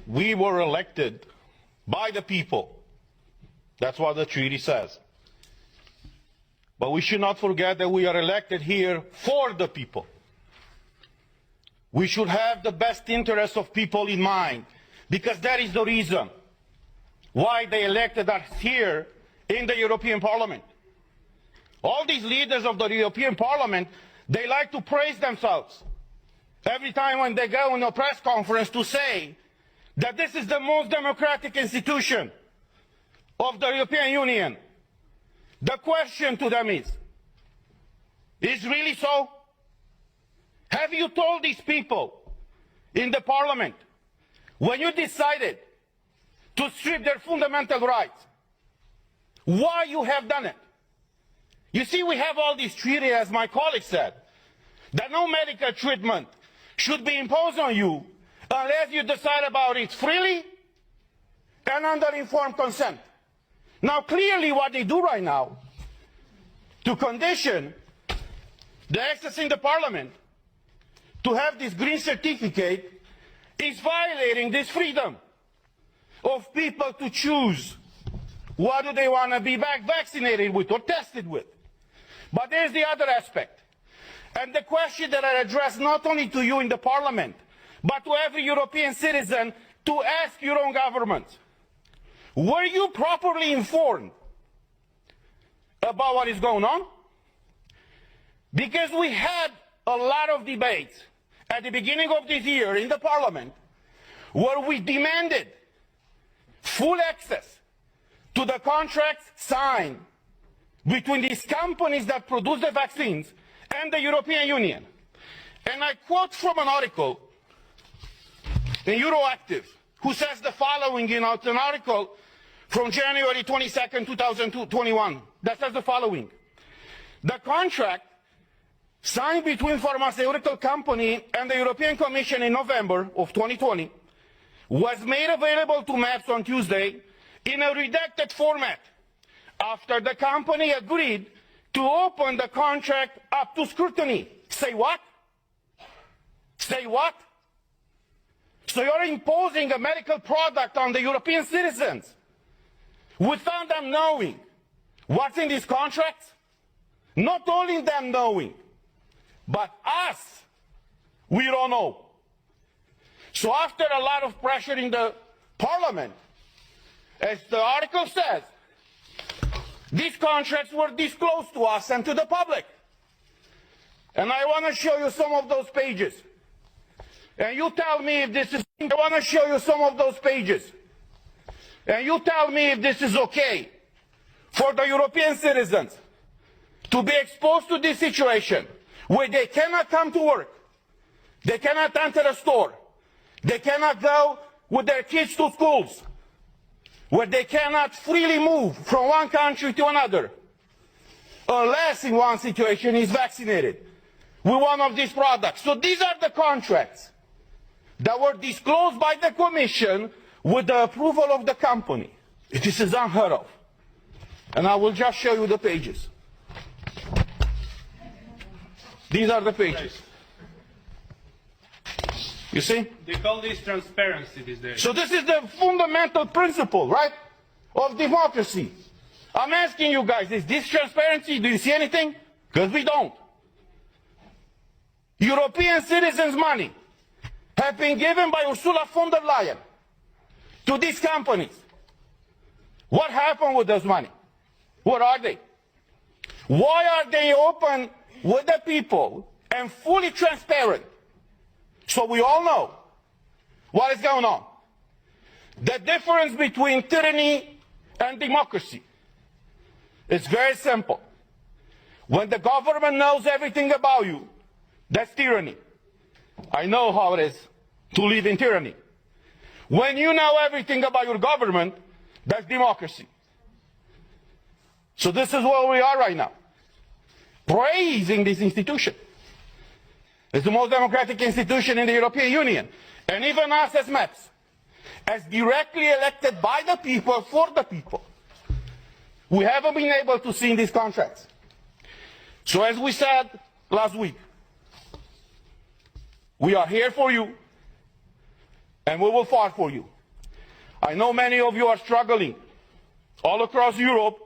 we were elected by the people. That's what the treaty says. But we should not forget that we are elected here for the people. We should have the best interests of people in mind, because that is the reason why they elected us here in the European Parliament. All these leaders of the European Parliament, they like to praise themselves every time when they go in a press conference to say that this is the most democratic institution of the European Union. The question to them is really so? Have you told these people in the Parliament, when you decided to strip their fundamental rights, why you have done it? You see, we have all these treaties, as my colleague said, that no medical treatment should be imposed on you unless you decide about it freely and under informed consent. Now, clearly what they do right now, to condition the access in the Parliament to have this green certificate, is violating this freedom of people to choose what do they want to be vaccinated with or tested with. But there's the other aspect. And the question that I address not only to you in the Parliament, but to every European citizen, to ask your own government. Were you properly informed about what is going on? Because we had a lot of debates at the beginning of this year in the Parliament where we demanded full access to the contracts signed between these companies that produce the vaccines and the European Union. And I quote from an article in Euroactiv, who says the following in an article from January 22nd, 2021, that says the following. The contract signed between pharmaceutical company and the European Commission in November of 2020 was made available to MEPs on Tuesday in a redacted format after the company agreed to open the contract up to scrutiny. Say what? Say what? So you're imposing a medical product on the European citizens without them knowing what's in these contracts? Not only them knowing, but us, we don't know. So after a lot of pressure in the Parliament, as the article says, these contracts were disclosed to us and to the public. And I want to show you some of those pages. And you tell me if this is, I want to show you some of those pages. And you tell me if this is okay for the European citizens to be exposed to this situation where they cannot come to work, they cannot enter a store, they cannot go with their kids to schools, where they cannot freely move from one country to another, unless in one situation is vaccinated with one of these products. So these are the contracts that were disclosed by the Commission with the approval of the company. This is unheard of. And I will just show you the pages. These are the pages. You see? They call this transparency these days. So this is the fundamental principle, right, of democracy. I'm asking you guys, is this transparency? Do you see anything? Because we don't. European citizens' money have been given by Ursula von der Leyen to these companies. What happened with those money? What are they? Why are they open with the people and fully transparent? So we all know what is going on. The difference between tyranny and democracy is very simple. When the government knows everything about you, that's tyranny. I know how it is to live in tyranny. When you know everything about your government, that's democracy. So this is where we are right now, praising this institution. It's the most democratic institution in the European Union. And even us as MEPs, as directly elected by the people, for the people, we haven't been able to see in these contracts. So as we said last week, we are here for you. And we will fight for you. I know many of you are struggling all across Europe,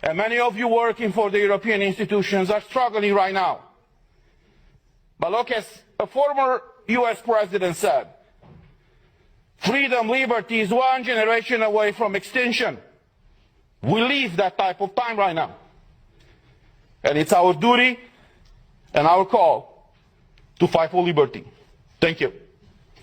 and many of you working for the European institutions are struggling right now. But look, as a former US president said, freedom, liberty is one generation away from extinction. We live that type of time right now. And it's our duty and our call to fight for liberty. Thank you.